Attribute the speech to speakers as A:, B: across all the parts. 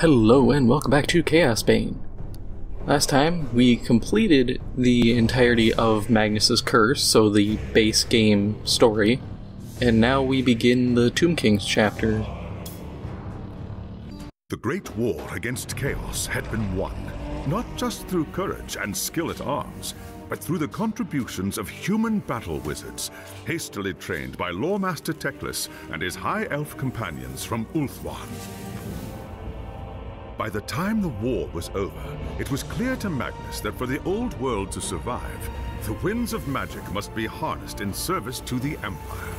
A: Hello and welcome back to Chaosbane. Last time we completed the entirety of Magnus's Curse, so the base game story, and now we begin the Tomb Kings chapter.
B: The Great War against Chaos had been won, not just through courage and skill at arms, but through the contributions of human battle wizards, hastily trained by Loremaster Teclis and his High Elf companions from Ulthuan. By the time the war was over, it was clear to Magnus that for the old world to survive, the winds of magic must be harnessed in service to the Empire.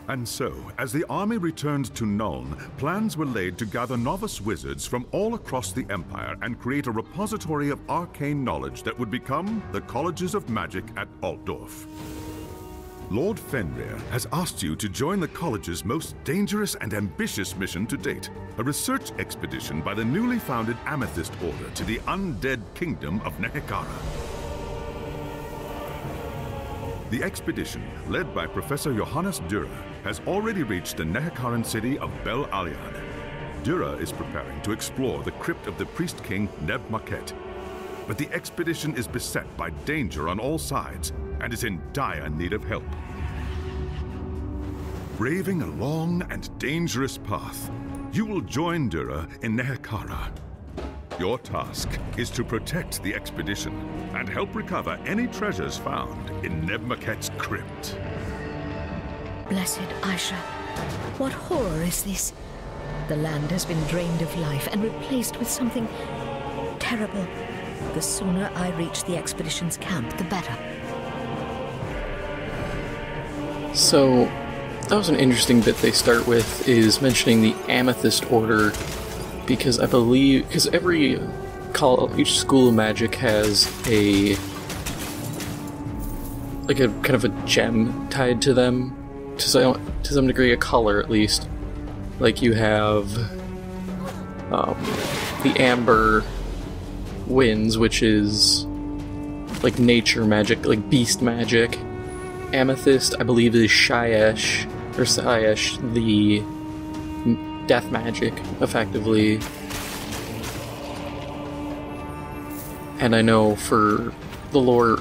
B: And so, as the army returned to Nuln, plans were laid to gather novice wizards from all across the Empire and create a repository of arcane knowledge that would become the Colleges of Magic at Altdorf. Lord Fenrir has asked you to join the college's most dangerous and ambitious mission to date, a research expedition by the newly founded Amethyst Order to the undead kingdom of Nehekara. The expedition, led by Professor Johannes Dürer, has already reached the Nehekaran city of Bel Aliad. Dürer is preparing to explore the crypt of the priest king Neb Maket. But the expedition is beset by danger on all sides and is in dire need of help. Braving a long and dangerous path, you will join Dürer in Nehekara. Your task is to protect the expedition and help recover any treasures found in Neb Maket's crypt.
C: Blessed Aisha, what horror is this? The land has been drained of life and replaced with something terrible. The sooner I reach the expedition's camp, the better.
A: So, that was an interesting bit they start with, is mentioning the Amethyst Order, because I believe, because each school of magic has a kind of a gem tied to them, to some degree, a color at least. Like you have the Amber Winds, which is like nature magic, like beast magic. Amethyst, I believe, is Shyesh, the death magic, effectively. And I know for the lore...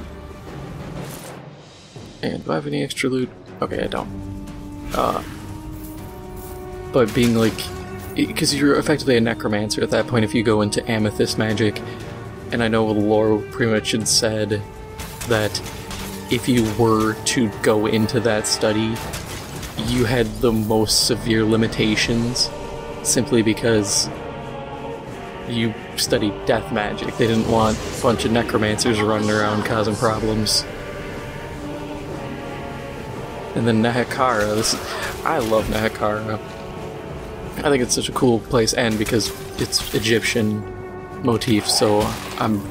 A: And do I have any extra loot? Okay, I don't. But being like... Because you're effectively a necromancer at that point if you go into amethyst magic. And I know the lore pretty much had said that if you were to go into that study, you had the most severe limitations, simply because you studied death magic. They didn't want a bunch of necromancers running around causing problems. And then Nehekara, I love Nehekara. I think it's such a cool place, and because it's Egyptian motif, so I'm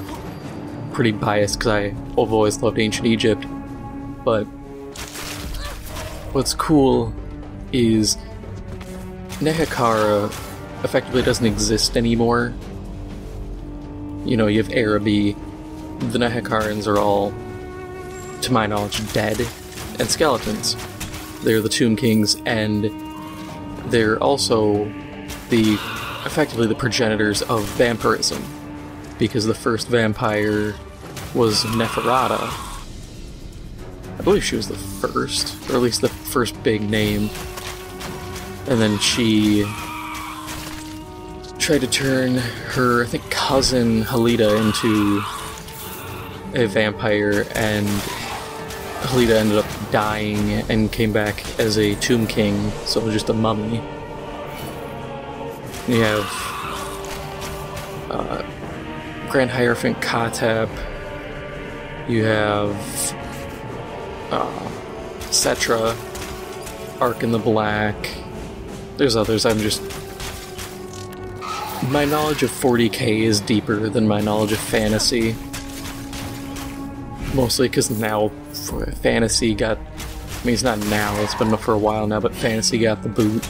A: pretty biased because I've always loved ancient Egypt. But what's cool is Nehekara effectively doesn't exist anymore. You know, you have Araby. The Nehekarans are all, to my knowledge, dead and skeletons. They're the Tomb Kings, and they're also effectively the progenitors of vampirism, because the first vampire was Neferata. I believe she was the first, or at least the first big name. And then she tried to turn her, I think, cousin Halida into a vampire, and Halida ended up dying and came back as a Tomb King, so just a mummy. You have Grand Hierophant Katep. You have Cetra, Ark in the Black. There's others. My knowledge of 40k is deeper than my knowledge of fantasy. Mostly because now fantasy got... I mean, it's not now, it's been for a while now, but fantasy got the boot.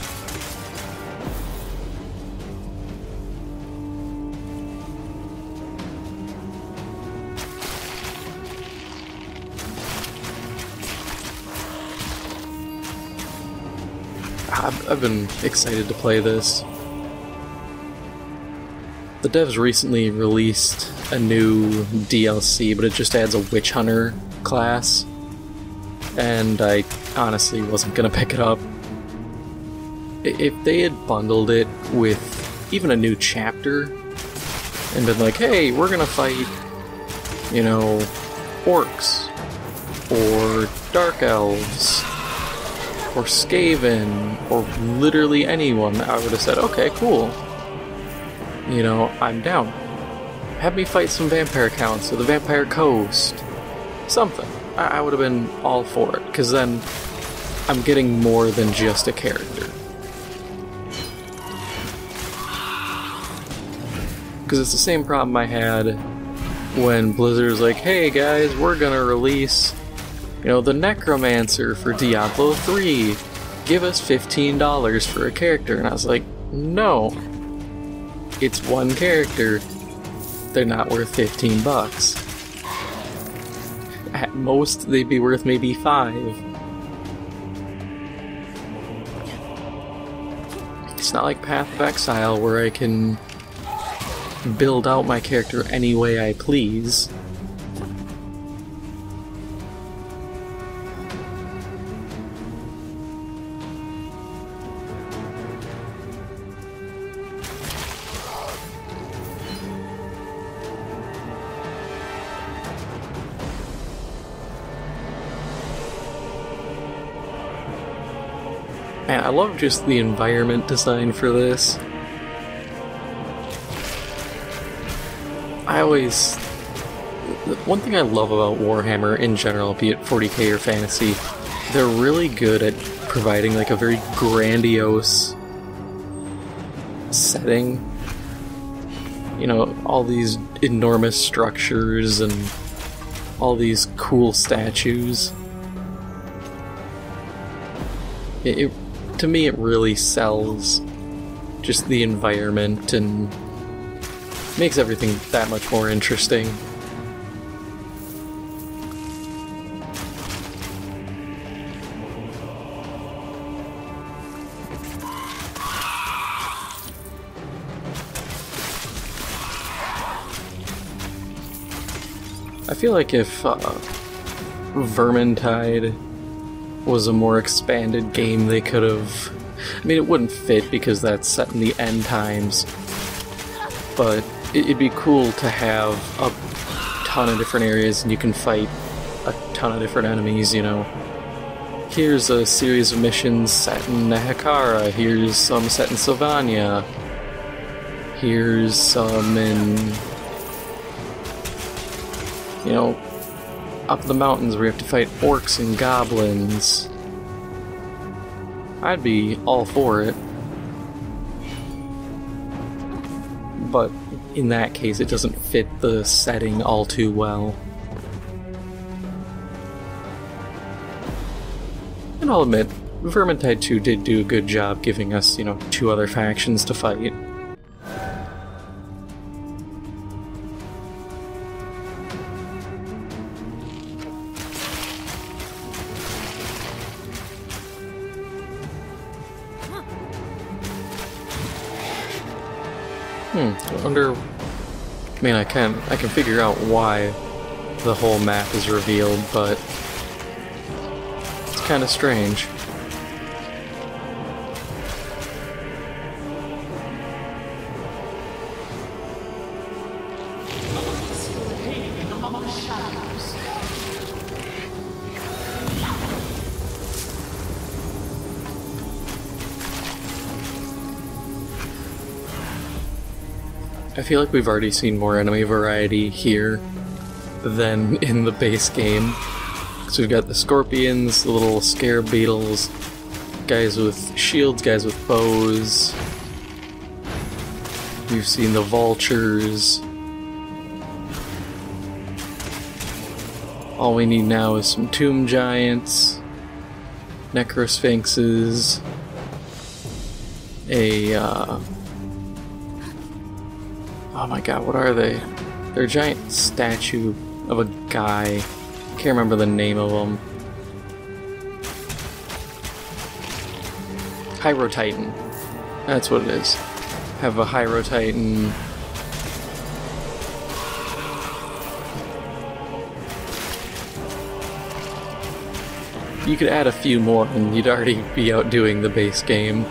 A: I've been excited to play this. The devs recently released a new DLC, but it just adds a witch hunter class, and I honestly wasn't gonna pick it up. If they had bundled it with even a new chapter and been like, hey, we're gonna fight, you know, orcs, or dark elves, or Skaven, or literally anyone, I would have said, okay, cool. You know, I'm down. Have me fight some vampire counts or the Vampire Coast. Something. I would have been all for it, because then I'm getting more than just a character. Because it's the same problem I had when Blizzard was like, hey guys, we're gonna release, you know, the Necromancer for Diablo 3. Give us $15 for a character. And I was like, no. It's one character. They're not worth 15 bucks. At most, they'd be worth maybe 5. It's not like Path of Exile where I can build out my character any way I please. Man, I love just the environment design for this. One thing I love about Warhammer in general, be it 40k or fantasy, they're really good at providing like a very grandiose setting. You know, all these enormous structures and all these cool statues. To me, it really sells just the environment and makes everything that much more interesting. I feel like if Vermintide was a more expanded game, they could have... I mean, it wouldn't fit because that's set in the end times, but it'd be cool to have a ton of different areas and you can fight a ton of different enemies, you know. Here's a series of missions set in Nehekara, here's some set in Sylvania, here's some in, you know, up the mountains where you have to fight orcs and goblins. I'd be all for it. But in that case, it doesn't fit the setting all too well. And I'll admit, Vermintide 2 did do a good job giving us, you know, 2 other factions to fight. I wonder... I mean, I can figure out why the whole map is revealed, but it's kind of strange. I feel like we've already seen more enemy variety here than in the base game. So we've got the scorpions, the little scarab beetles, guys with shields, guys with bows. We've seen the vultures. All we need now is some tomb giants, necrosphinxes, oh my god, what are they? They're a giant statue of a guy. Can't remember the name of them. Hyro Titan. That's what it is. Have a Hyro Titan, You could add a few more and you'd already be outdoing the base game.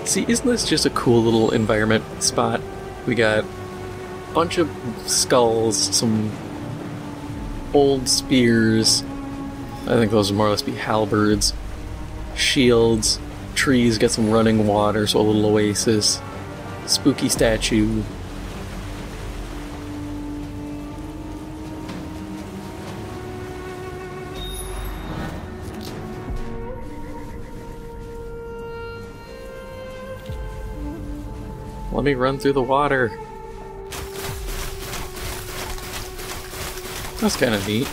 A: See, isn't this just a cool little environment spot? We got a bunch of skulls, some old spears, I think those would more or less be halberds, shields, trees, got some running water, so a little oasis, spooky statue. Let me run through the water. That's kind of neat.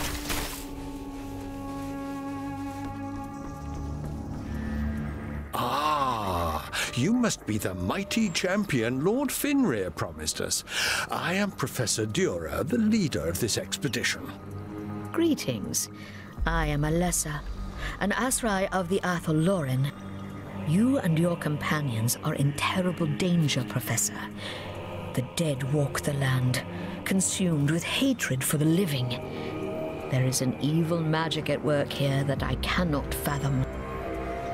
D: You must be the mighty champion Lord Finrear promised us. I am Professor Dura, the leader of this expedition.
C: Greetings. I am Alessa, an Asrai of the Athol-Loren. You and your companions are in terrible danger, Professor. The dead walk the land, consumed with hatred for the living. There is an evil magic at work here that I cannot fathom.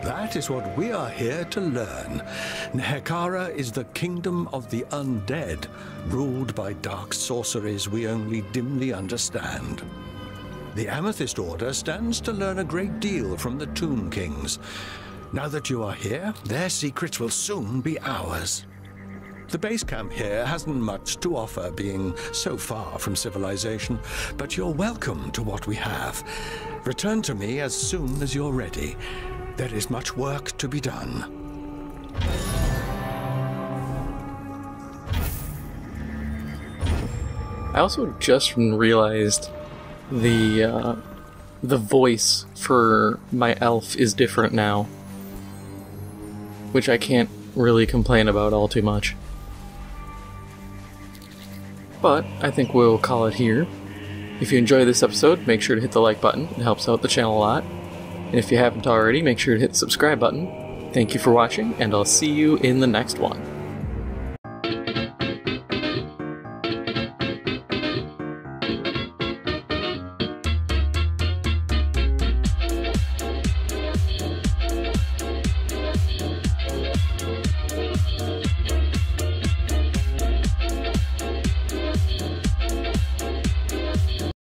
D: That is what we are here to learn. Nehekara is the kingdom of the undead, ruled by dark sorceries we only dimly understand. The Amethyst Order stands to learn a great deal from the Tomb Kings. Now that you are here, their secrets will soon be ours. The base camp here hasn't much to offer, being so far from civilization, but you're welcome to what we have. Return to me as soon as you're ready. There is much work to be done.
A: I also just realized the voice for my elf is different now, which I can't really complain about all too much. But I think we'll call it here. If you enjoyed this episode, make sure to hit the like button. It helps out the channel a lot. And if you haven't already, make sure to hit the subscribe button. Thank you for watching, and I'll see you in the next one.